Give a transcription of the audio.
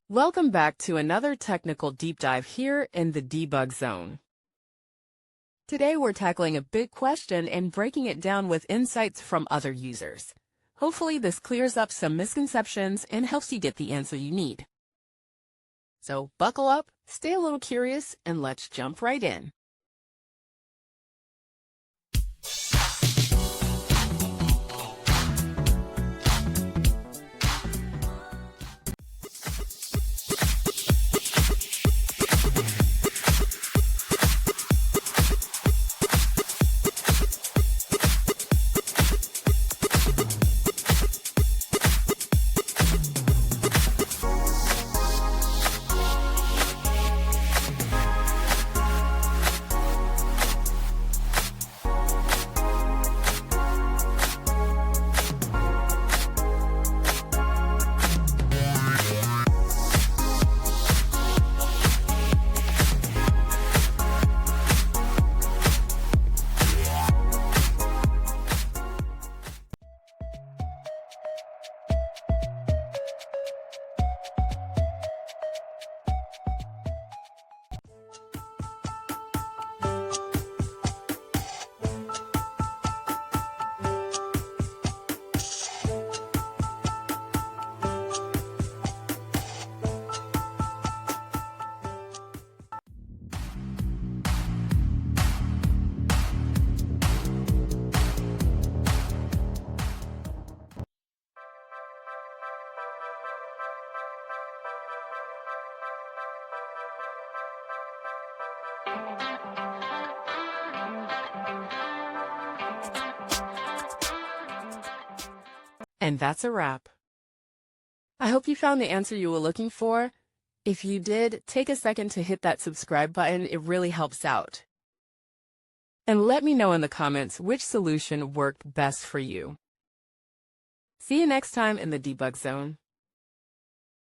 Welcome back to another technical deep dive here in the debug zone. Today we're tackling a big question and breaking it down with insights from other users. Hopefully this clears up some misconceptions and helps you get the answer you need. So buckle up, stay a little curious, and let's jump right in. And that's a wrap. I hope you found the answer you were looking for. If you did, take a second to hit that subscribe button. It really helps out. And let me know in the comments which solution worked best for you. See you next time in the debug zone.